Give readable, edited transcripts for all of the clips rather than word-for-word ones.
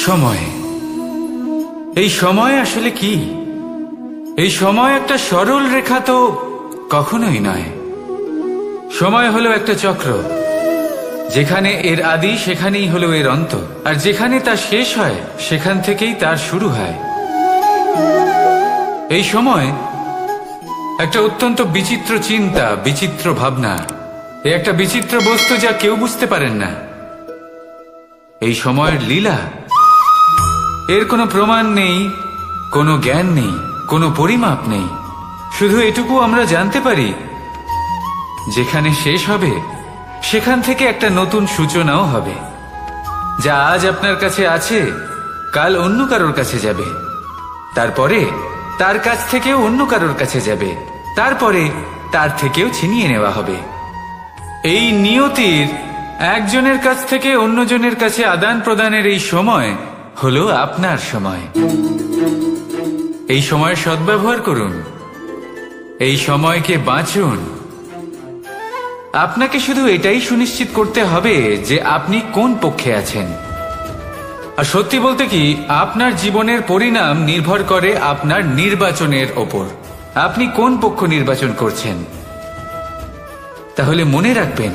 সময়। এই সময় আসলে কি? এই সময় একটা সরল রেখা তো কখনোই নয়। সময় হলো একটা চক্র, যেখানে এর আদি সেখানেই হলো এর অন্ত, আর যেখানে তা শেষ হয় সেখান থেকেই তার শুরু হয়। এই সময় একটা অত্যন্ত বিচিত্র চিন্তা, বিচিত্র ভাবনা, একটা বিচিত্র বস্তু যা কেউ বুঝতে পারেন না। এই সময়ের লীলা, এর কোনো প্রমাণ নেই, কোনো জ্ঞান নেই, কোনো পরিমাপ নেই। শুধু এটুকু আমরা জানতে পারি, যেখানে শেষ হবে সেখান থেকে একটা নতুন সূচনাও হবে। যা আজ আপনার কাছে আছে কাল অন্য কারোর কাছে যাবে, তারপরে তার কাছ থেকেও অন্য কারোর কাছে যাবে, তারপরে তার থেকেও ছিনিয়ে নেওয়া হবে। এই নিয়তির একজনের কাছ থেকে অন্যজনের কাছে আদান প্রদানের এই সময় হলো আপনার সময়। এই সময়ের সদ্ব্যবহার করুন, এই সময়কে বাঁচুন। আপনাকে শুধু এটাই সুনিশ্চিত করতে হবে যে আপনি কোন পক্ষে আছেন। আর সত্যি বলতে কি, আপনার জীবনের পরিণাম নির্ভর করে আপনার নির্বাচনের ওপর। আপনি কোন পক্ষ নির্বাচন করছেন। তাহলে মনে রাখবেন,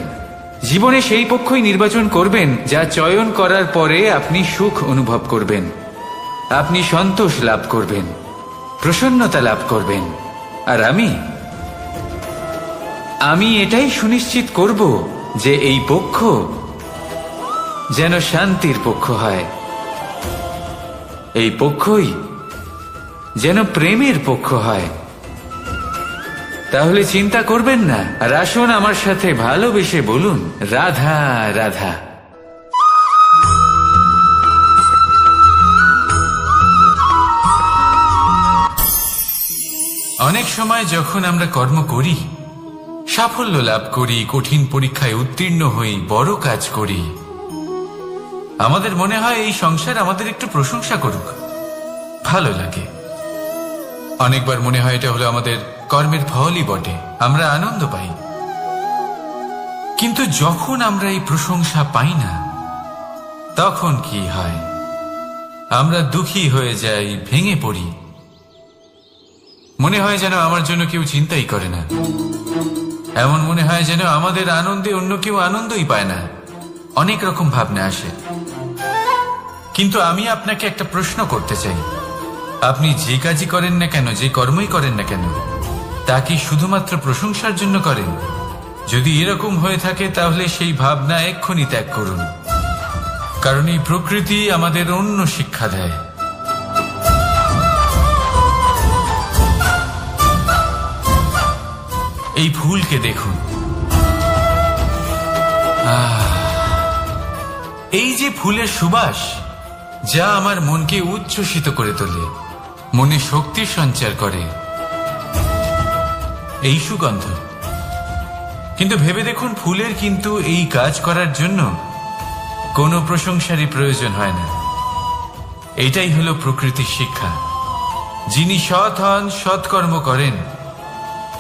জীবনে সেই পক্ষই নির্বাচন করবেন যা চয়ন করার পরে আপনি সুখ অনুভব করবেন, আপনি সন্তোষ লাভ করবেন, প্রসন্নতা লাভ করবেন। আর আমি এটাই সুনিশ্চিত করব যে এই পক্ষ যেন শান্তির পক্ষ হয়, এই পক্ষই যেন প্রেমের পক্ষ হয়। তাহলে চিন্তা করবেন না, আর আসুন আমার সাথে ভালোবেসে বলুন, রাধা রাধা। অনেক সময় যখন আমরা কর্ম করি, সাফল্য লাভ করি, কঠিন পরীক্ষায় উত্তীর্ণ হই, বড় কাজ করি, আমাদের মনে হয় এই সংসার আমাদের একটু প্রশংসা করুক, ভালো লাগে। অনেকবার মনে হয় এটা হলো আমাদের কর্মের ফলই বটে, আমরা আনন্দ পাই। কিন্তু যখন আমরা এই প্রশংসা পাই না, তখন কি হয়? আমরা দুঃখী হয়ে যাই, ভেঙে পড়ি। মনে হয় যেন আমার জন্য কেউ চিন্তাই করে না, এমন মনে হয় যেন আমাদের আনন্দে অন্য কেউ আনন্দই পায় না। অনেক রকম ভাবনা আসে। কিন্তু আমি আপনাকে একটা প্রশ্ন করতে চাই, আপনি যে কাজই করেন না কেন, যে কর্মই করেন না কেন, তা কি শুধুমাত্র প্রশংসার জন্য করেন? যদি এরকম হয়ে থাকে তাহলে সেই ভাবনা এক্ষুনি ত্যাগ করুন, কারণ এই প্রকৃতি আমাদের অন্য শিক্ষা দেয়। এই ফুলকে দেখুন, এই যে ফুলের সুবাস, যা আমার মনকে উচ্ছ্বসিত করে তোলে, মনে শক্তির সঞ্চার করে, এই সুগন্ধ। কিন্তু ভেবে দেখুন, ফুলের কিন্তু এই কাজ করার জন্য কোনো প্রশংসারই প্রয়োজন হয় না। এটাই হলো প্রকৃতির শিক্ষা। যিনি সৎ হন, সৎকর্ম করেন,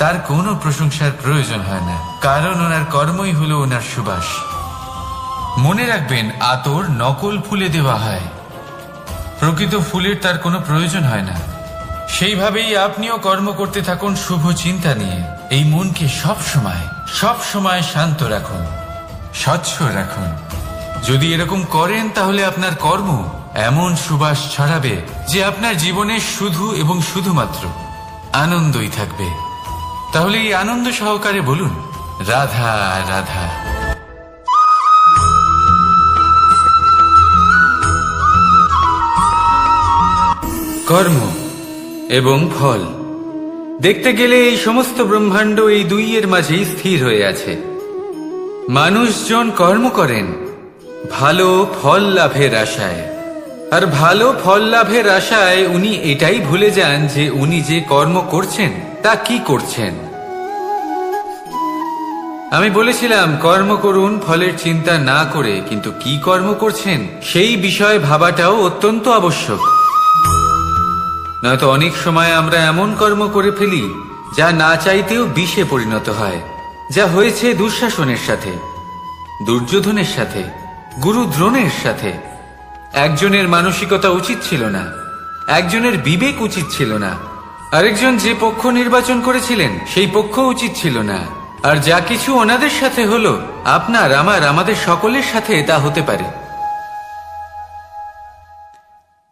তার কোনো প্রশংসার প্রয়োজন হয় না, কারণ ওনার কর্মই হলো ওনার সুবাস। মনে রাখবেন, আতর নকল ফুলে দেওয়া হয়, প্রকৃত ফুলের তার কোনো প্রয়োজন হয় না। সেইভাবেই আপনিও কর্ম করতে থাকুন শুভ চিন্তা নিয়ে। এই মনকে সব সময় শান্ত রাখুন, স্বচ্ছ রাখুন। যদি এরকম করেন তাহলে আপনার কর্ম এমন সুবাস ছড়াবে যে আপনার জীবনে শুধু এবং শুধুমাত্র আনন্দই থাকবে। তাহলে এই আনন্দ সহকারে বলুন, রাধা রাধা। কর্ম এবং ফল দেখতে গেলে এই সমস্ত ব্রহ্মাণ্ড এই দুইয়ের মাঝেই স্থির হয়ে আছে। মানুষজন কর্ম করেন ভালো ফল লাভের আশায়, আর ভালো ফল লাভের আশায় উনি এটাই ভুলে যান যে উনি যে কর্ম করছেন তা কি করছেন। আমি বলেছিলাম কর্ম করুন ফলের চিন্তা না করে, কিন্তু কি কর্ম করছেন সেই বিষয়ে ভাবাটাও অত্যন্ত আবশ্যক। নয়তো অনেক সময় আমরা এমন কর্ম করে ফেলি যা না চাইতেও বিষে পরিণত হয়, যা হয়েছে দুঃশাসনের সাথে, দুর্যোধনের সাথে, গুরু দ্রোণের সাথে। একজনের মানসিকতা উচিত ছিল না, একজনের বিবেক উচিত ছিল না, আরেকজন যে পক্ষ নির্বাচন করেছিলেন সেই পক্ষ উচিত ছিল না। আর যা কিছু ওনাদের সাথে হলো, আপনার আমাদের সকলের সাথে তা হতে পারে।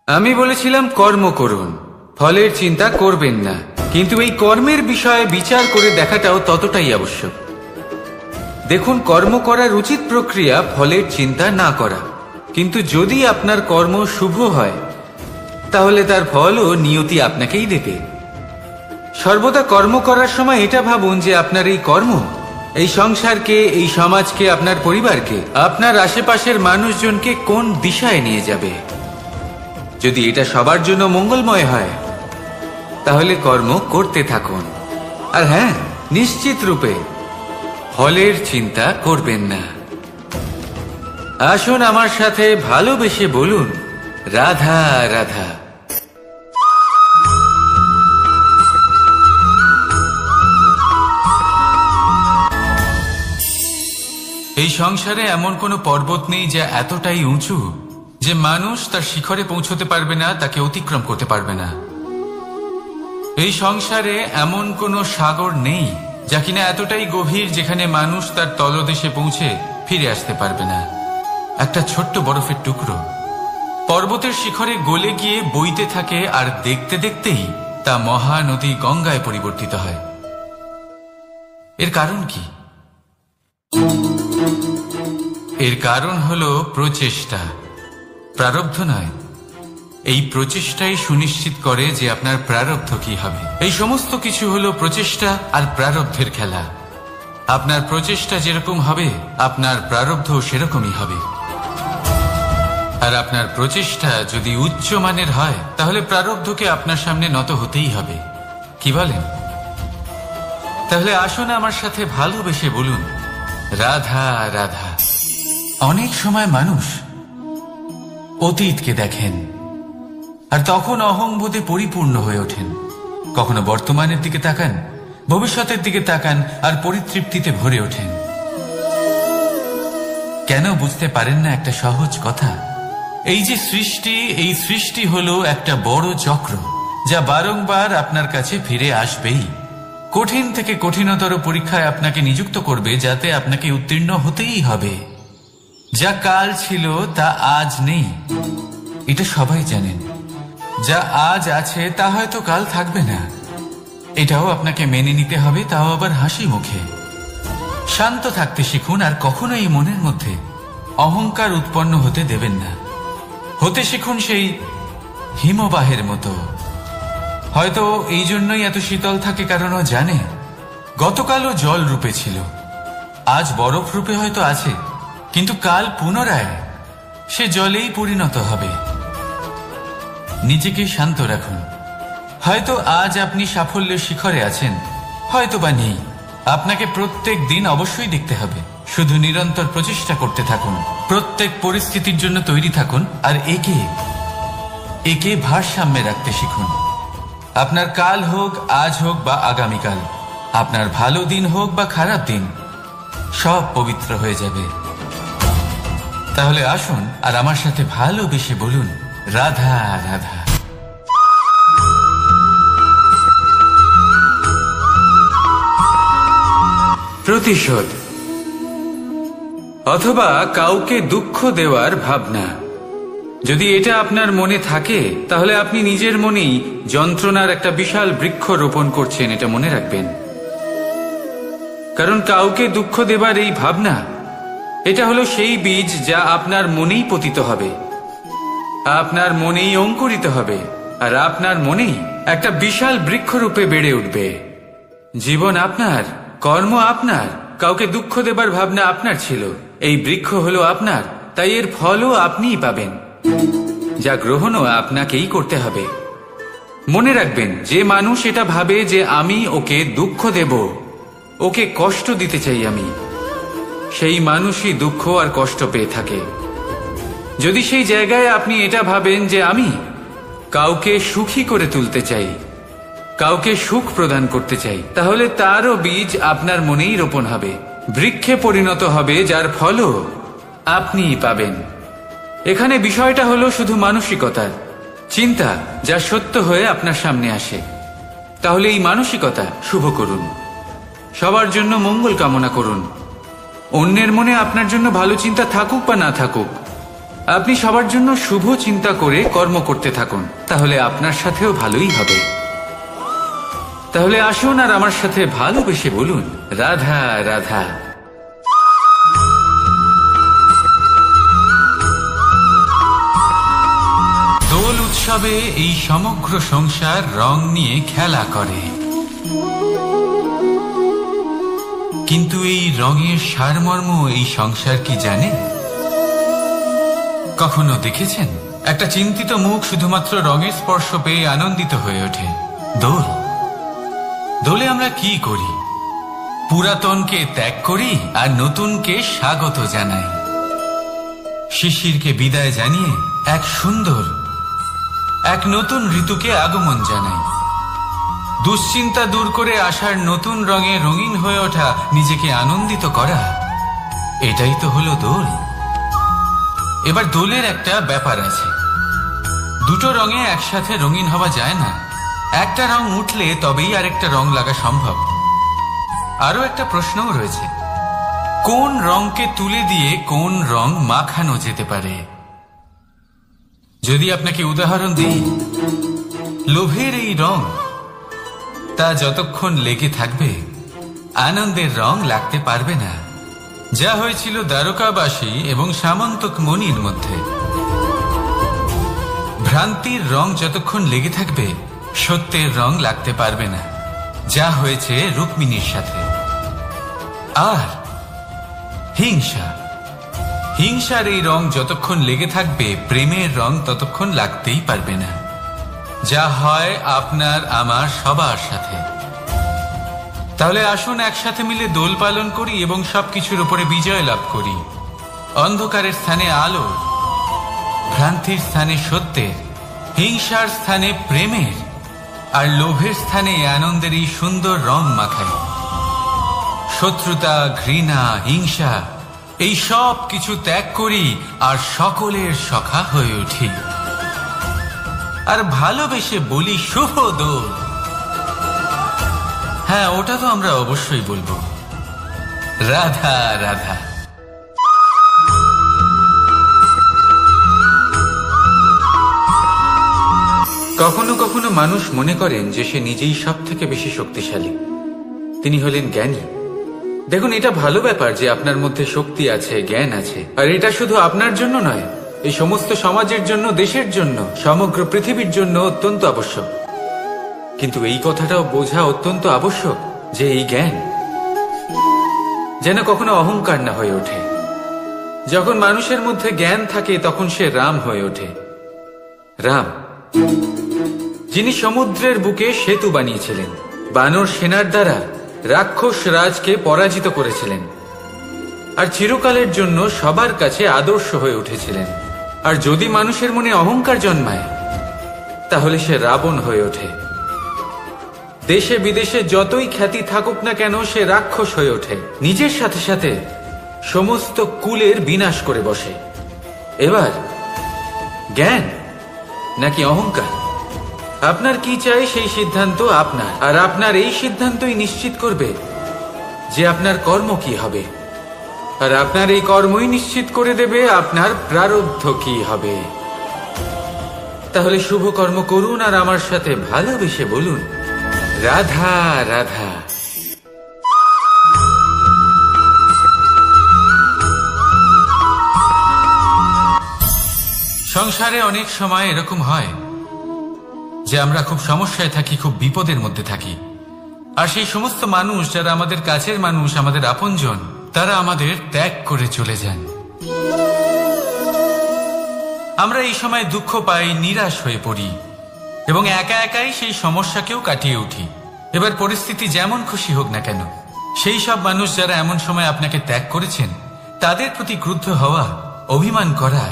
আমি বলেছিলাম কর্ম করুন, ফলের চিন্তা করবেন না, কিন্তু এই কর্মের বিষয়ে বিচার করে দেখাটাও ততটাই আবশ্যক। দেখুন, কর্ম করার উচিত প্রক্রিয়া ফলের চিন্তা না করা, কিন্তু যদি আপনার কর্ম শুভ হয় তাহলে তার ফলও নিয়তি আপনাকেই দেবে। সর্বদা কর্ম করার সময় এটা ভাবুন যে আপনার এই কর্ম এই সংসারকে, এই সমাজকে, আপনার পরিবারকে, আপনার আশেপাশের মানুষজনকে কোন দিশায় নিয়ে যাবে। যদি এটা সবার জন্য মঙ্গলময় হয় তাহলে কর্ম করতে থাকুন। আর হ্যাঁ, নিশ্চিত রূপে ফলের চিন্তা করবেন না। আসুন আমার সাথে ভালোবেসে বলুন, রাধা রাধা। এই সংসারে এমন কোনো পর্বত নেই যা এতটাই উঁচু যে মানুষ তার শিখরে পৌঁছতে পারবে না, তাকে অতিক্রম করতে পারবে না। এই সংসারে এমন কোনো সাগর নেই যা কিনা এতটাই গভীর যেখানে মানুষ তার তলদেশে পৌঁছে ফিরে আসতে পারবে না। একটা ছোট্ট বরফের টুকরো পর্বতের শিখরে গলে গিয়ে বইতে থাকে, আর দেখতে দেখতেই তা মহানদী গঙ্গায় পরিবর্তিত হয়। এর কারণ কি? এর কারণ হলো প্রচেষ্টা, প্রারব্ধ নয়। এই প্রচেষ্টাই সুনিশ্চিত করে যে আপনার প্রারব্ধ কি হবে। এই সমস্ত কিছু হলো প্রচেষ্টা আর প্রারব্ধের খেলা। আপনার প্রচেষ্টা যেরকম হবে আপনার প্রারব্ধ সেরকমই হবে। আর আপনার প্রচেষ্টা যদি উচ্চ মানের হয় তাহলে প্রারব্ধকে আপনার সামনে নত হতেই হবে। কি বলেন? তাহলে আসুন আমার সাথে ভালোবেসে বলুন, রাধা রাধা। অনেক সময় মানুষ অতীতকে দেখেন আর তখন অহংবোধে পরিপূর্ণ হয়ে ওঠেন। কখনো বর্তমানের দিকে তাকান, ভবিষ্যতের দিকে তাকান আর পরিতৃপ্তিতে ভরে ওঠেন। কেন বুঝতে পারেন না একটা সহজ কথা? এই যে সৃষ্টি, এই সৃষ্টি হলো একটা বড় চক্র যা বারংবার আপনার কাছে ফিরে আসবেই। কঠিন থেকে কঠিনতর পরীক্ষায় আপনাকে নিযুক্ত করবে, যাতে আপনাকে উত্তীর্ণ হতেই হবে। যা কাল ছিল তা আজ নেই, এটা সবাই জানেন। যা আজ আছে তা হয়তো কাল থাকবে না, এটাও আপনাকে মেনে নিতে হবে, তাও আবার হাসি মুখে। শান্ত থাকতে শিখুন আর কখনোই মনের মধ্যে অহংকার উৎপন্ন হতে দেবেন না। হতে শিখুন সেই হিমবাহের মতো। হয়তো এই জন্যই এত শীতল থাকে, কারণ ও জানে গতকালও জল রূপে ছিল, আজ বরফ রূপে হয়তো আছে, কিন্তু কাল পুনরায় সে জলেই পরিণত হবে। নিজেকে শান্ত রাখুন। হয়তো আজ আপনি সাফল্যের শিখরে আছেন, হয়তো বা নেই। আপনাকে প্রত্যেক দিন অবশ্যই দেখতে হবে। শুধু নিরন্তর প্রচেষ্টা করতে থাকুন, প্রত্যেক পরিস্থিতির জন্য তৈরি থাকুন, আর একে ভারসাম্যে রাখতে শিখুন। আপনার কাল হোক, আজ হোক বা আগামীকাল, আপনার ভালো দিন হোক বা খারাপ দিন, সব পবিত্র হয়ে যাবে। তাহলে আসুন আর আমার সাথে ভালোবেসে বলুন, রাধা রাধা। প্রতিশোধ অথবা কাউকে দুঃখ দেওয়ার ভাবনা, যদি এটা আপনার মনে থাকে তাহলে আপনি নিজের মনেই যন্ত্রণার একটা বিশাল বৃক্ষ রোপণ করছেন, এটা মনে রাখবেন। কারণ কাউকে দুঃখ দেবার এই ভাবনা, এটা হলো সেই বীজ যা আপনার মনেই পতিত হবে, আপনার মনেই অঙ্কুরিত হবে, আর আপনার মনেই একটা বিশাল বৃক্ষরূপে বেড়ে উঠবে। জীবন আপনার, কর্ম আপনার, কাউকে দুঃখ দেবার ভাবনা আপনার ছিল, এই বৃক্ষ হলো আপনার, তাই এর ফলও আপনিই পাবেন, যা গ্রহণও আপনাকেই করতে হবে। মনে রাখবেন, যে মানুষ এটা ভাবে যে আমি ওকে দুঃখ দেব, ওকে কষ্ট দিতে চাই আমি, সেই মানুষই দুঃখ আর কষ্ট পেয়ে থাকে। যদি সেই জায়গায় আপনি এটা ভাবেন যে আমি কাউকে সুখী করে তুলতে চাই, কাউকে সুখ প্রদান করতে চাই, তাহলে তারও বীজ আপনার মনেই রোপণ হবে, বৃক্ষে পরিণত হবে, যার ফলও আপনিই পাবেন। এখানে বিষয়টা হলো শুধু মানসিকতার চিন্তা, যা সত্য হয়ে আপনার সামনে আসে। তাহলে এই মানসিকতা শুভ করুন, সবার জন্য মঙ্গল কামনা করুন। অন্যের মনে আপনার জন্য ভালো চিন্তা থাকুক বা না থাকুক, আপনি সবার জন্য শুভ চিন্তা করে কর্ম করতে থাকুন, তাহলে আপনার সাথেও ভালোই হবে। তাহলে আসুন আর আমার সাথে ভালোবেসে বলুন, রাধা রাধা। দোল উৎসবে এই সমগ্র সংসার রং নিয়ে খেলা করে, কিন্তু এই রঙের সারমর্ম এই সংসার কি জানে? কখনো দেখেছেন একটা চিন্তিত মুখ শুধুমাত্র রঙের স্পর্শ পেয়ে আনন্দিত হয়ে ওঠে? দোলে আমরা কি করি? পুরাতনকে ত্যাগ করি আর নতুনকে স্বাগত জানাই। শিশিরকে বিদায় জানিয়ে এক নতুন ঋতুকে আগমন জানাই। দুশ্চিন্তা দূর করে আসার নতুন রঙে রঙিন হয়ে ওঠা, নিজেকে আনন্দিত করা, এটাই তো হলো দোল। এবার দোলের একটা ব্যাপার আছে, দুটো রঙে একসাথে রঙিন হওয়া যায় না। একটা রং উঠলে তবেই আরেকটা রং লাগা সম্ভব। আরো একটা প্রশ্নও রয়েছে, কোন রংকে তুলে দিয়ে কোন রং মাখানো যেতে পারে? যদি আপনাকে উদাহরণ দিই, লোভের এই রং, তা যতক্ষণ লেগে থাকবে আনন্দের রং লাগতে পারবে না। যা হয়েছিল দ্বারকাবাসী এবং সামন্তক মণির মধ্যে। ভ্রান্তির রং যতক্ষণ লেগে থাকবে সত্যের রং লাগতে পারবে না, যা হয়েছে রুক্মিণীর সাথে। আর হিংসার এই রং যতক্ষণ লেগে থাকবে প্রেমের রং ততক্ষণ লাগতেই পারবে না, যা হয় আপনার আমার সবার সাথে। তাহলে আসুন একসাথে মিলে দোল পালন করি এবং সবকিছুর উপরে বিজয় লাভ করি। অন্ধকারের স্থানে আলো, ভ্রান্তির স্থানে সত্যের, হিংসার স্থানে প্রেমের, আর লোভের স্থানে আনন্দের এই সুন্দর রং মাখাই। শত্রুতা, ঘৃণা, হিংসা এই সব কিছু ত্যাগ করি আর সকলের সখা হয়ে উঠি, আর ভালোবেসে বলি শুভ দোল। হ্যাঁ, ওটা তো আমরা অবশ্যই বলবো, রাধা রাধা। কখনো কখনো মানুষ মনে করেন যে সে নিজেই সব থেকে বেশি শক্তিশালী, তিনি হলেন জ্ঞানী। দেখুন, এটা ভালো ব্যাপার যে আপনার মধ্যে শক্তি আছে, জ্ঞান আছে, আর এটা শুধু আপনার জন্য নয়, এই সমস্ত সমাজের জন্য, দেশের জন্য, সমগ্র পৃথিবীর জন্য অত্যন্ত আবশ্যক। কিন্তু এই কথাটাও বোঝা অত্যন্ত আবশ্যক যে এই জ্ঞান যেন কখনো অহংকার না হয়ে ওঠে। যখন মানুষের মধ্যে জ্ঞান থাকে তখন সে রাম হয়ে ওঠে। রাম, যিনি সমুদ্রের বুকে সেতু বানিয়েছিলেন, বানর সেনার দ্বারা রাক্ষস রাজকে পরাজিত করেছিলেন, আর চিরকালের জন্য সবার কাছে আদর্শ হয়ে উঠেছিলেন। আর যদি মানুষের মনে অহংকার জন্মায় তাহলে সে রাবণ হয়ে ওঠে। দেশে বিদেশে যতই খ্যাতি থাকুক না কেন, সে রাক্ষস হয়ে ওঠে, নিজের সাথে সাথে সমস্ত কুলের বিনাশ করে বসে। এবার জ্ঞান নাকি অহংকার, আপনার কি চাই সেই সিদ্ধান্ত আপনার, আর আপনার এই সিদ্ধান্তই নিশ্চিত করবে যে আপনার কর্ম কি হবে, আর আপনার এই কর্মই নিশ্চিত করে দেবে আপনার প্রারব্ধ কি হবে। তাহলে শুভ কর্ম করুন আর আমার সাথে ভালোবেসে বলুন, রাধা রাধা। সংসারে অনেক সময় এরকম হয় যে আমরা খুব সমস্যায় থাকি, খুব বিপদের মধ্যে থাকি, আর সেই সমস্ত মানুষ যারা আমাদের কাছের মানুষ, আমাদের আপনজন, তারা আমাদের ত্যাগ করে চলে যান। আমরা এই সময় দুঃখ পাই, নিরাশ হয়ে পড়ি এবং একা একাই সেই সমস্যাকেও কাটিয়ে উঠি। এবার পরিস্থিতি যেমন খুশি হোক না কেন, সেই সব মানুষ যারা এমন সময় আপনাকে ত্যাগ করেছেন, তাদের প্রতি ক্রুদ্ধ হওয়া, অভিমান করা,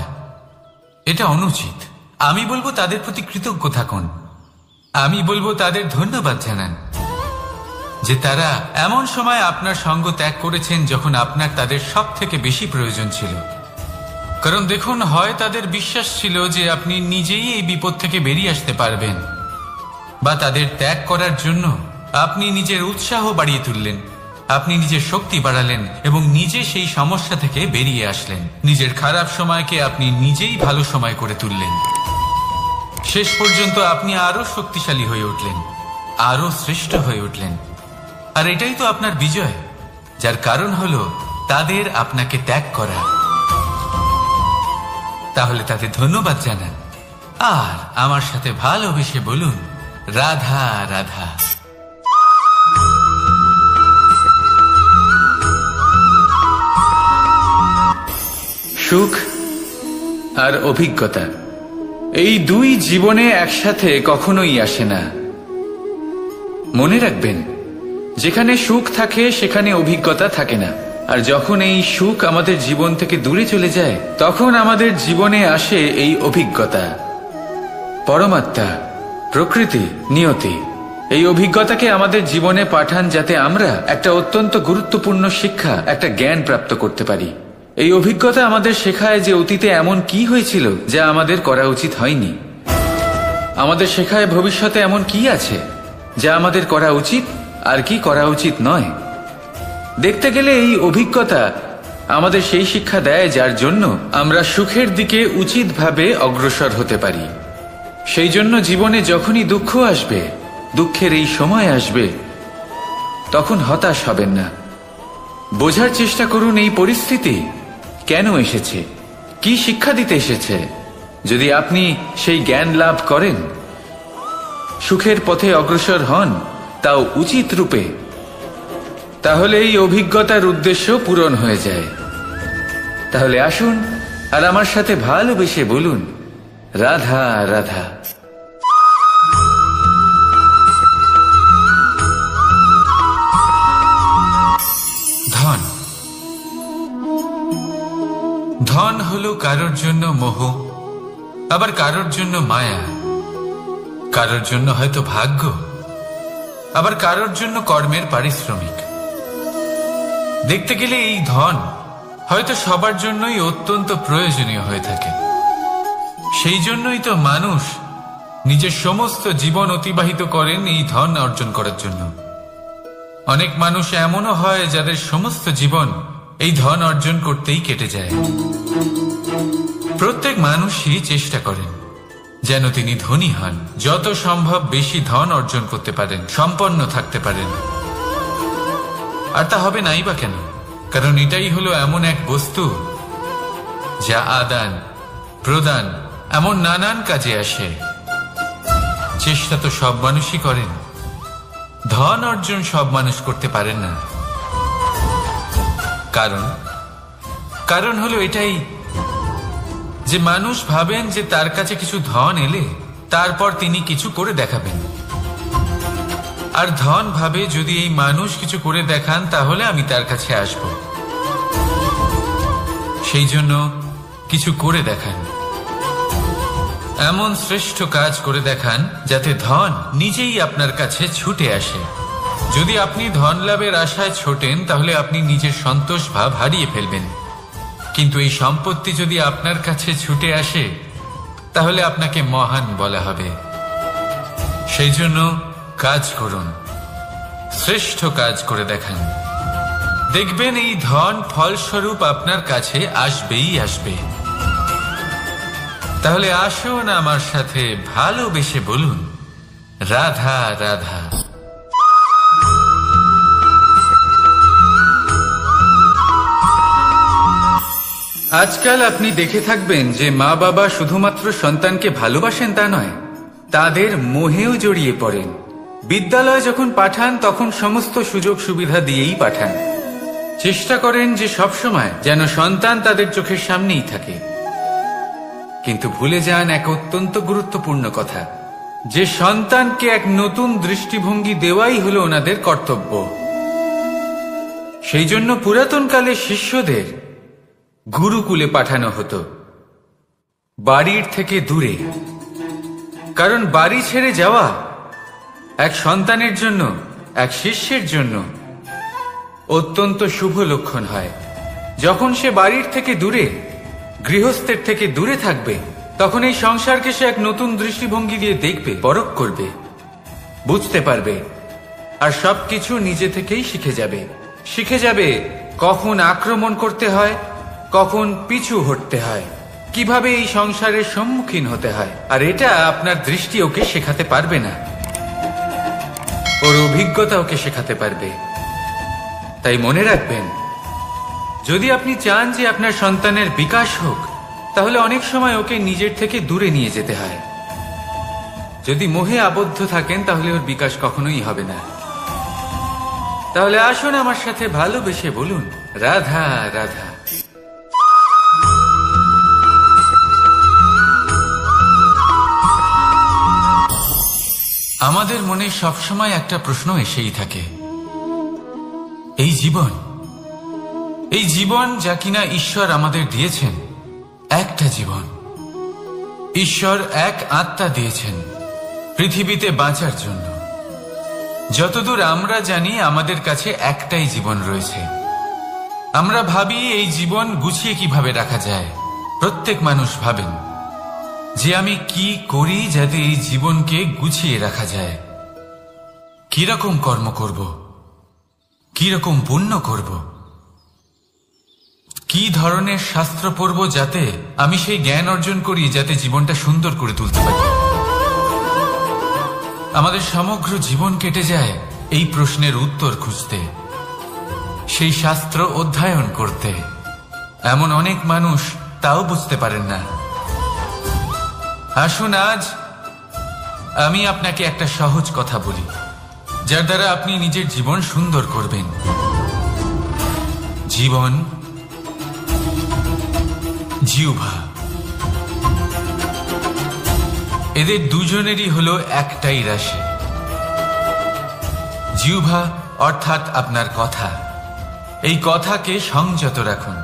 এটা অনুচিত। আমি বলবো তাদের প্রতি কৃতজ্ঞ থাকুন। আমি বলবো তাদের ধন্যবাদ জানান যে তারা এমন সময় আপনার সঙ্গ ত্যাগ করেছেন যখন আপনার তাদের সব থেকে বেশি প্রয়োজন ছিল। কারণ দেখুন, হয় তাদের বিশ্বাস ছিল যে আপনি নিজেই এই বিপদ থেকে বেরিয়ে আসতে পারবেন, বা তাদের ত্যাগ করার জন্য আপনি নিজের উৎসাহ বাড়িয়ে তুললেন, আপনি নিজের শক্তি বাড়ালেন এবং নিজে সেই সমস্যা থেকে বেরিয়ে আসলেন। নিজের খারাপ সময়কে আপনি নিজেই ভালো সময় করে তুললেন। শেষ পর্যন্ত আপনি আরো শক্তিশালী হয়ে উঠলেন, আরো শ্রেষ্ঠ হয়ে উঠলেন। আর এটাই তো আপনার বিজয়, যার কারণ হলো তাদের আপনাকে ত্যাগ করা। তাহলে তাদের ধন্যবাদ জানান আর আমার সাথে ভালোবেসে বলুন, রাধা রাধা। সুখ আর অভিজ্ঞতা, এই দুই জীবনে একসাথে কখনোই আসে না। মনে রাখবেন, যেখানে সুখ থাকে সেখানে অভিজ্ঞতা থাকে না। আর যখন এই সুখ আমাদের জীবন থেকে দূরে চলে যায়, তখন আমাদের জীবনে আসে এই অভিজ্ঞতা। পরমাত্মা, প্রকৃতি, নিয়তি এই অভিজ্ঞতাকে আমাদের জীবনে পাঠান, যাতে আমরা একটা অত্যন্ত গুরুত্বপূর্ণ শিক্ষা, একটা জ্ঞান প্রাপ্ত করতে পারি। এই অভিজ্ঞতা আমাদের শেখায় যে অতীতে এমন কি হয়েছিল যা আমাদের করা উচিত হয়নি। আমাদের শেখায় ভবিষ্যতে এমন কি আছে যা আমাদের করা উচিত আর কি করা উচিত নয়। দেখতে গেলে এই অভিজ্ঞতা আমাদের সেই শিক্ষা দেয় যার জন্য আমরা সুখের দিকে উচিতভাবে অগ্রসর হতে পারি। সেই জন্য জীবনে যখনই দুঃখ আসবে, দুঃখের এই সময় আসবে, তখন হতাশ হবেন না। বোঝার চেষ্টা করুন এই পরিস্থিতি কেন এসেছে, কি শিক্ষা দিতে এসেছে। যদি আপনি সেই জ্ঞান লাভ করেন, সুখের পথে অগ্রসর হন, তাও উচিত রূপে, তাহলে এই অভিজ্ঞতার উদ্দেশ্য পূরণ হয়ে যায়। তাহলে আসুন আর আমার সাথে ভালোবেসে বলুন, রাধা রাধা। ধন, ধন হলো কারোর জন্য মোহ, আবার কারোর জন্য মায়া, কারোর জন্য হয়তো ভাগ্য, আবার কারোর জন্য কর্মের পারিশ্রমিক। দেখতে গেলে এই ধন হয়তো সবার জন্যই অত্যন্ত প্রয়োজনীয় হয়ে থাকে। সেই জন্যই তো মানুষ নিজের সমস্ত জীবন অতিবাহিত করেন এই ধন অর্জন করার জন্য। অনেক মানুষ এমনও হয় যাদের সমস্ত জীবন এই ধন অর্জন করতেই কেটে যায়। প্রত্যেক মানুষই চেষ্টা করেন যেন তিনি ধনী হন, যত সম্ভব বেশি ধন অর্জন করতে পারেন, সম্পন্ন থাকতে পারেন। আর তা হবে নাই বা কেন? কারণ এটাই হলো এমন এক বস্তু যা আদান প্রদান এমন নানান কাজে আসে। চেষ্টা তো সব মানুষই করেন, ধন অর্জন সব মানুষ করতে পারেন না। কারণ হলো এটাই যে মানুষ ভাবেন যে তার কাছে কিছু ধন এলে তারপর তিনি কিছু করে দেখাবেন। আর ধন ভাবে যদি এই মানুষ কিছু করে দেখান তাহলে আমি তার কাছে আসব। সেই জন্য কিছু করে দেখান, এমন শ্রেষ্ঠ কাজ করে দেখান যাতে ধন নিজেই আপনার কাছে ছুটে আসে। যদি আপনি ধন লাভের আশায় ছোটেন তাহলে আপনি নিজের সন্তোষ ভাব হারিয়ে ফেলবেন। কিন্তু এই সম্পত্তি যদি আপনার কাছে ছুটে আসে তাহলে আপনাকে মহান বলা হবে। সেই জন্য কাজ করুন, শ্রেষ্ঠ কাজ করে দেখান, দেখবেন এই ধন ফলস্বরূপ আপনার কাছে আসবেই আসবে। তাহলে আসুন আমার সাথে ভালোবেসে বলুন, রাধা রাধা। আজকাল আপনি দেখে থাকবেন যে মা বাবা শুধুমাত্র সন্তানকে ভালোবাসেন তা নয়, তাদের মোহেও জড়িয়ে পড়েন। বিদ্যালয়ে যখন পাঠান তখন সমস্ত সুযোগ সুবিধা দিয়েই পাঠান। চেষ্টা করেন যে সবসময় যেন সন্তান তাদের চোখের সামনেই থাকে। কিন্তু ভুলে যান এক অত্যন্ত গুরুত্বপূর্ণ কথা, যে সন্তানকে এক নতুন দৃষ্টিভঙ্গি দেওয়াই হলো ওনাদের কর্তব্য। সেই জন্য পুরাতনকালে শিষ্যদের গুরুকুলে পাঠানো হতো, বাড়ির থেকে দূরে। কারণ বাড়ি ছেড়ে যাওয়া এক সন্তানের জন্য, এক শিষ্যের জন্য অত্যন্ত শুভ লক্ষণ হয়। যখন সে বাড়ির থেকে দূরে, গৃহস্থের থেকে দূরে থাকবে, তখন এই সংসারকে সে এক নতুন দৃষ্টিভঙ্গি দিয়ে দেখবে, পরখ করবে, বুঝতে পারবে, আর সবকিছু নিজে থেকেই শিখে যাবে কখন আক্রমণ করতে হয়, কখন পিছু হটতে হয়, কিভাবে এই সংসারের সম্মুখীন হতে হয়। আর এটা আপনার দৃষ্টি ওকে শেখাতে পারবে না, ওর অভিজ্ঞতা ওকে শেখাতে পারবে। তাই মনে রাখবেন, যদি আপনি চান যে আপনার সন্তানের বিকাশ হোক, তাহলে অনেক সময় ওকে নিজের থেকে দূরে নিয়ে যেতে হয়। যদি মোহে আবদ্ধ থাকেন তাহলে ওর বিকাশ কখনোই হবে না। তাহলে আসুন আমার সাথে ভালোবেসে বলুন, রাধা রাধা। আমাদের মনে সবসময় একটা প্রশ্ন এসেই থাকে, এই জীবন যা কিনা ঈশ্বর আমাদের দিয়েছেন, একটা জীবন। ঈশ্বর এক আত্মা দিয়েছেন পৃথিবীতে বাঁচার জন্য। যতদূর আমরা জানি আমাদের কাছে একটাই জীবন রয়েছে। আমরা ভাবি এই জীবন গুছিয়ে কিভাবে রাখা যায়। প্রত্যেক মানুষ ভাবেন যে আমি কি করি যাতে এই জীবনকে গুছিয়ে রাখা যায়, কিরকম কর্ম করব, কিরকম পুণ্য করব, কি ধরনের শাস্ত্র পড়ব যাতে আমি সেই জ্ঞান অর্জন করি যাতে জীবনটা সুন্দর করে তুলতে পারি। আমাদের সমগ্র জীবন কেটে যায় এই প্রশ্নের উত্তর খুঁজতে, সেই শাস্ত্র অধ্যয়ন করতে। এমন অনেক মানুষ তাও বুঝতে পারেন না। আসুন আজ আমি আপনাকে একটা সহজ কথা বলি, যার দ্বারা আপনি নিজের জীবন সুন্দর করবেন। জীবন, জিহ্বা, এদের দুজনেরই হলো একটাই রাশি। জিহ্বা অর্থাৎ আপনার কথা, এই কথাকে সংযত রাখুন,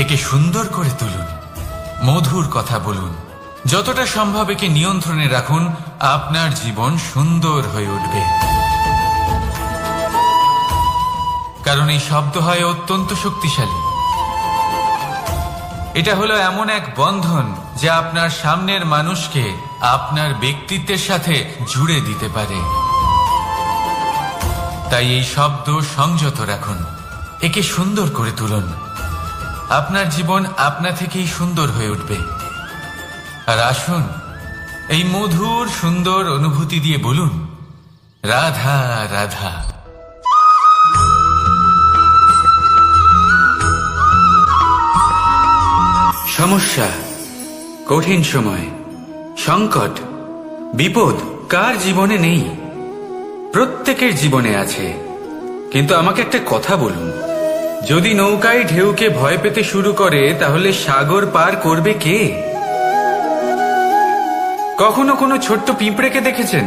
একে সুন্দর করে তুলুন, মধুর কথা বলুন, যতটা সম্ভব একে নিয়ন্ত্রণে রাখুন। আপনার জীবন সুন্দর হয়ে উঠবে। কারণ এই শব্দ হয় অত্যন্ত শক্তিশালী। এটা হলো এমন এক বন্ধন যা আপনার সামনের মানুষকে আপনার ব্যক্তিত্বের সাথে জুড়ে দিতে পারে। তাই এই শব্দ সংযত রাখুন, একে সুন্দর করে তুলুন। আপনার জীবন আপনা থেকেই সুন্দর হয়ে উঠবে। আর আসুন এই মধুর সুন্দর অনুভূতি দিয়ে বলুন, রাধা রাধা। সমস্যা, কঠিন সময়, সংকট, বিপদ কার জীবনে নেই? প্রত্যেকের জীবনে আছে। কিন্তু আমাকে একটা কথা বলুন, যদি নৌকায় ঢেউকে ভয় পেতে শুরু করে তাহলে সাগর পার করবে কে? কখনো কোনো ছোট্ট পিঁপড়েকে দেখেছেন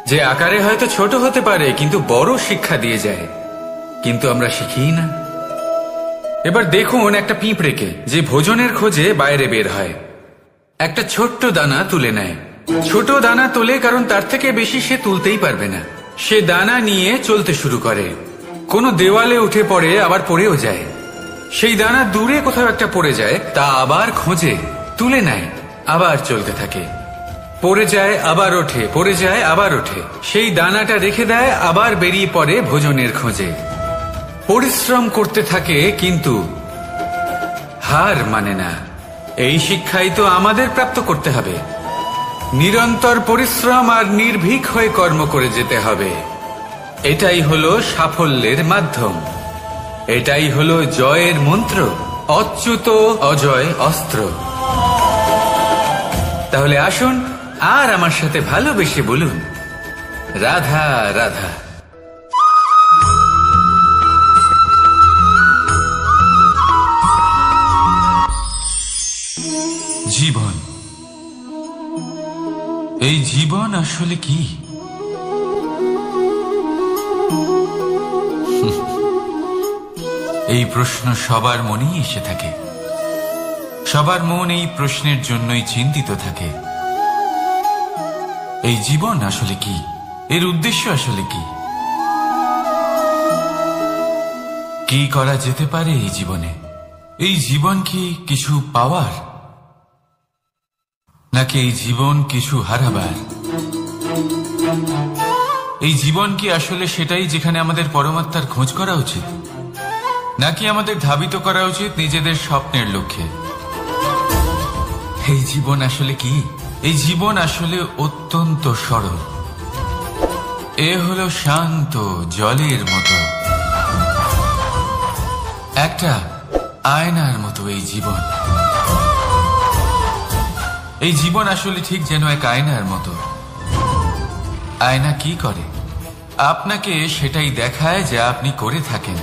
যে আকারে হয়তো ছোট হতে পারে কিন্তু বড় শিক্ষা দিয়ে যায়? কিন্তু আমরা শিখিই না। এবার দেখুন একটা পিঁপড়েকে যে ভোজনের খোঁজে বাইরে বের হয়, একটা ছোট্ট দানা তুলে নেয়। ছোট দানা তোলে কারণ তার থেকে বেশি সে তুলতেই পারবে না। সে দানা নিয়ে চলতে শুরু করে, কোনো দেওয়ালে উঠে পড়ে, আবার পড়েও যায়। সেই দানা দূরে কোথাও একটা পড়ে যায়, তা আবার খোঁজে, তুলে নেয়, আবার চলতে থাকে। পড়ে যায় আবার ওঠে, পড়ে যায় আবার ওঠে। সেই দানাটা রেখে দেয়, আবার বেরিয়ে পড়ে ভোজনের খোঁজে। পরিশ্রম করতে থাকে কিন্তু হার মানে না। এই শিক্ষাই তো আমাদের প্রাপ্ত করতে হবে। নিরন্তর পরিশ্রম আর নির্ভীক হয়ে কর্ম করে যেতে হবে। এটাই হলো সাফল্যের মাধ্যম, এটাই হলো জয়ের মন্ত্র, অচ্যুত অজয় অস্ত্র। তাহলে আসুন আর আমার সাথে ভালোবেসে বলুন, রাধা রাধা। জীবন, এই জীবন আসলে কি? এই প্রশ্ন সবার মনেই এসে থাকে। সবার মন এই প্রশ্নের জন্যই চিন্তিত থাকে। এই জীবন আসলে কি? এর উদ্দেশ্য আসলে কি? কি করা যেতে পারে এই জীবনে? এই জীবন কি কিছু পাওয়ার, নাকি এই জীবন কিছু হারাবার? এই জীবন কি আসলে সেটাই যেখানে আমাদের পরমাত্মার খোঁজ করা উচিত, নাকি আমাদের ধাবিত করা উচিত নিজেদের স্বপ্নের লক্ষ্যে? এই জীবন আসলে কি? এই জীবন আসলে অত্যন্ত সরল। এ হলো শান্ত জলের মতো, একটা আয়নার মতো এই জীবন। এই জীবন আসলে ঠিক যেন এক আয়নার মতো। আয়না কি করে? আপনাকে সেটাই দেখায় যা আপনি করে থাকেন।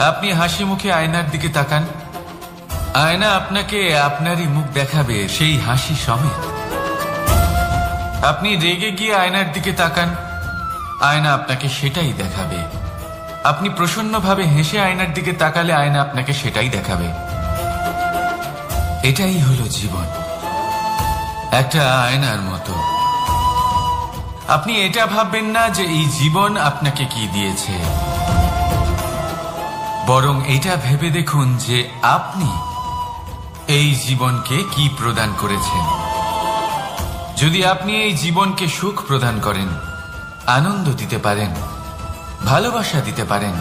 আপনি হাসি মুখে আয়নার দিকে তাকান, আয়না আপনাকে আপনারই মুখ দেখাবে সেই হাসি সমেত। আপনি রেগে গিয়ে আয়নার দিকে তাকান, আয়না আপনাকে সেটাই দেখাবে। আপনি প্রসন্নভাবে হেসে আয়নার দিকে তাকালে আয়না আপনাকে সেটাই দেখাবে। এটাই হলো জীবন, একটা আয়নার মতো। আপনি এটা ভাববেন না যে এই জীবন আপনাকে কি দিয়েছে, বরং এটা ভেবে দেখুন যে আপনি এই জীবনকে কি প্রদান করেছেন। যদি আপনি এই জীবনকে সুখ প্রদান করেন, আনন্দ দিতে পারেন, ভালোবাসা দিতে পারেন,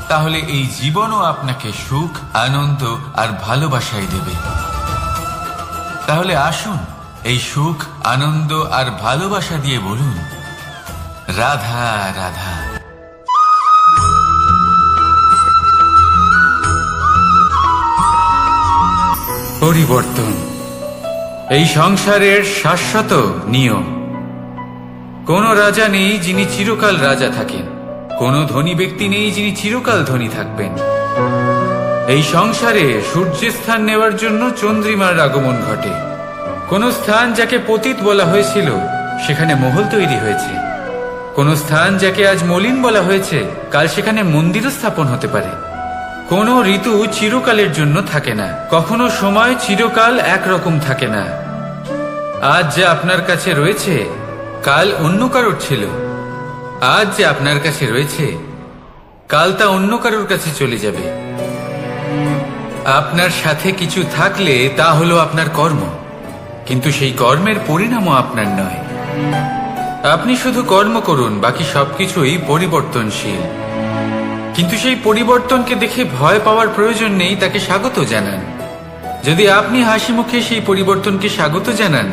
তাহলে এই জীবনও আপনাকে সুখ, আনন্দ আর ভালোবাসাই দেবে। তাহলে আসুন এই সুখ, আনন্দ আর ভালোবাসা দিয়ে বলুন, রাধা রাধা। পরিবর্তন এই সংসারের শাশ্বত নিয়ম। কোন রাজা নেই যিনি চিরকাল রাজা থাকেন, কোন ধনী ব্যক্তি নেই যিনি চিরকাল ধনী থাকবেন। এই সংসারে সূর্যের স্থান নেওয়ার জন্য চন্দ্রিমার আগমন ঘটে। কোন স্থান যাকে পতিত বলা হয়েছিল সেখানে মহল তৈরি হয়েছে। কোন স্থান যাকে আজ মলিন বলা হয়েছে কাল সেখানে মন্দিরও স্থাপন হতে পারে। কোন ঋতু চিরকালের জন্য থাকে না, কখনো সময় চিরকাল একরকম থাকে না। আজ যা আপনার কাছে রয়েছে কাল অন্য কারোর ছিল, আজ যে আপনার কাছে রয়েছে কাল তা অন্য কারোর কাছে চলে যাবে। আপনার সাথে কিছু থাকলে তা হলো আপনার কর্ম, কিন্তু সেই কর্মের পরিণামও আপনার নয়। আপনি শুধু কর্ম করুন, বাকি সবকিছুই পরিবর্তনশীল। কিন্তু সেই পরিবর্তনকে দেখে ভয় পাওয়ার প্রয়োজন নেই, তাকে স্বাগত জানান। যদি আপনি হাসি মুখে সেই পরিবর্তনকে স্বাগত জানান,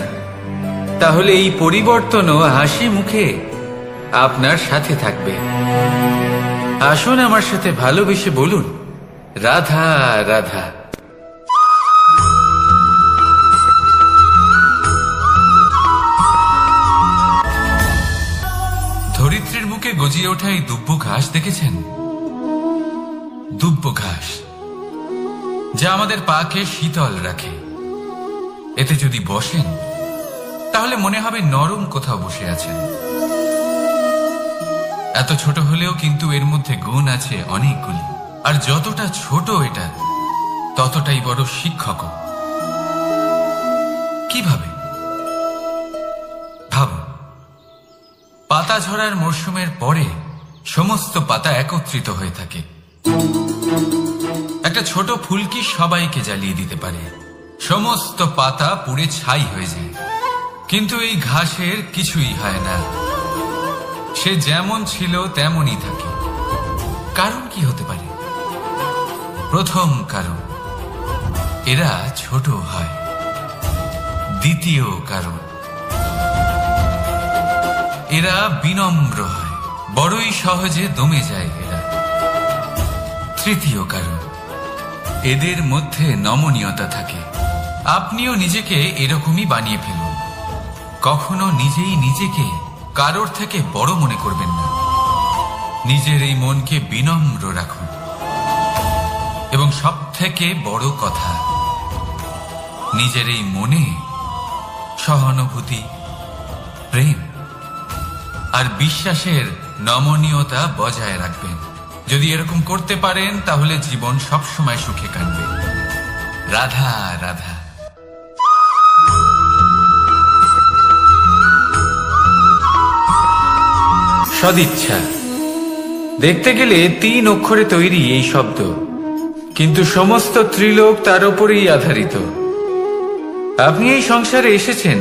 তাহলে এই পরিবর্তনও হাসি মুখে আপনার সাথে থাকবে। আসুন আমার সাথে ভালোবেসে বলুন, রাধা রাধা। ধরিত্রীর বুকে গজিয়ে ওঠা এই দুব্য ঘাস দেখেছেন? দুব্য ঘাস যা আমাদের পাকে শীতল রাখে। এতে যদি বসেন তাহলে মনে হবে নরম কোথাও বসে আছেন। এত ছোট হলেও কিন্তু এর মধ্যে গুণ আছে অনেকগুলি, আর যতটা ছোট এটা ততটাই বড় শিক্ষক। কিভাবে? ভাবুন, পাতা ঝরার মরশুমের পরে সমস্ত পাতা একত্রিত হয়ে থাকে। একটা ছোট ফুলকি সবাইকে জ্বালিয়ে দিতে পারে, সমস্ত পাতা পুড়ে ছাই হয়ে যায়। কিন্তু এই ঘাসের কিছুই হয় না, সে যেমন ছিল তেমনই থাকে। কারণ কি হতে পারে? প্রথম কারণ, এরা ছোট হয়। দ্বিতীয় কারণ, এরা বিনম্র হয়, বড়ই সহজে দমে যায় এরা। তৃতীয় কারণ, এদের মধ্যে নমনীয়তা থাকে। আপনিও নিজেকে এরকমই বানিয়ে ফেলুন। কখনো নিজেই নিজেকে কারোর থেকে বড় মনে করবেন না। নিজের এই মনকে বিনম্র রাখুন। এবং সব থেকে বড় কথা, নিজের এই মনে সহানুভূতি, প্রেম আর বিশ্বাসের নমনীয়তা বজায় রাখবেন। যদি এরকম করতে পারেন তাহলে জীবন সবসময় সুখে কাটবে। রাধা রাধা। সদিচ্ছা দেখতে গেলে 3 অক্ষরে তৈরি এই শব্দ। কিন্তু সমস্ত ত্রিলোক তার উপরেই আধারিত। আপনি এই সংসারে এসেছেন,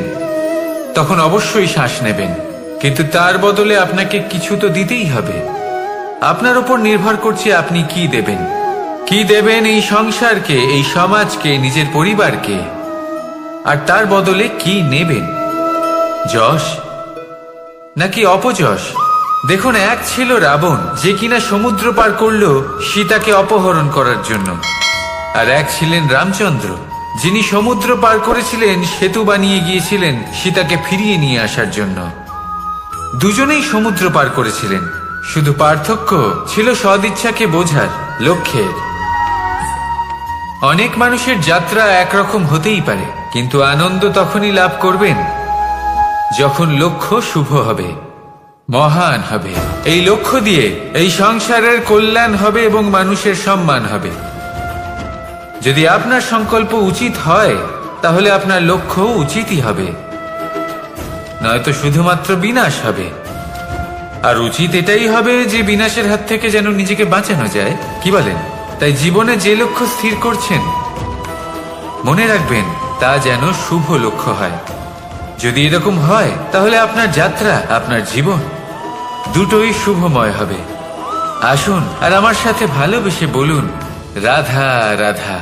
তখন অবশ্যই শ্বাস নেবেন, কিন্তু তার বদলে আপনাকে কিছু তো দিতেই হবে। আপনার উপর নির্ভর করছে আপনি কি দেবেন। কি দেবেন এই সংসারকে, এই সমাজকে, নিজের পরিবারকে, আর তার বদলে কি নেবেন? যশ নাকি অপযশ? দেখুন, এক ছিল রাবণ, যে কিনা সমুদ্র পার করল সীতাকে অপহরণ করার জন্য, আর এক ছিলেন রামচন্দ্র, যিনি সমুদ্র পার করেছিলেন, সেতু বানিয়ে গিয়েছিলেন সীতাকে ফিরিয়ে নিয়ে আসার জন্য। দুজনেই সমুদ্র পার করেছিলেন, শুধু পার্থক্য ছিল সদিচ্ছাকে বোঝার, লক্ষ্যের। অনেক মানুষের যাত্রা একরকম হতেই পারে, কিন্তু আনন্দ তখনই লাভ করবেন যখন লক্ষ্য শুভ হবে, মহান হবে। এই লক্ষ্য দিয়ে এই সংসারের কল্যাণ হবে এবং মানুষের সম্মান হবে। যদি আপনার সংকল্প উচিত হয়, তাহলে আপনার লক্ষ্য উচিতই হবে, নয়তো শুধুমাত্র বিনাশ হবে। আর উচিত এটাই হবে যে বিনাশের হাত থেকে যেন নিজেকে বাঁচানো যায়, কি বলেন? তাই জীবনে যে লক্ষ্য স্থির করছেন, মনে রাখবেন তা যেন শুভ লক্ষ্য হয়। যদি এরকম হয়, তাহলে আপনার যাত্রা, আপনার জীবন দুটোই শুভময় হবে। আসুন আর আমার সাথে ভালোবেসে বলুন, রাধা রাধা।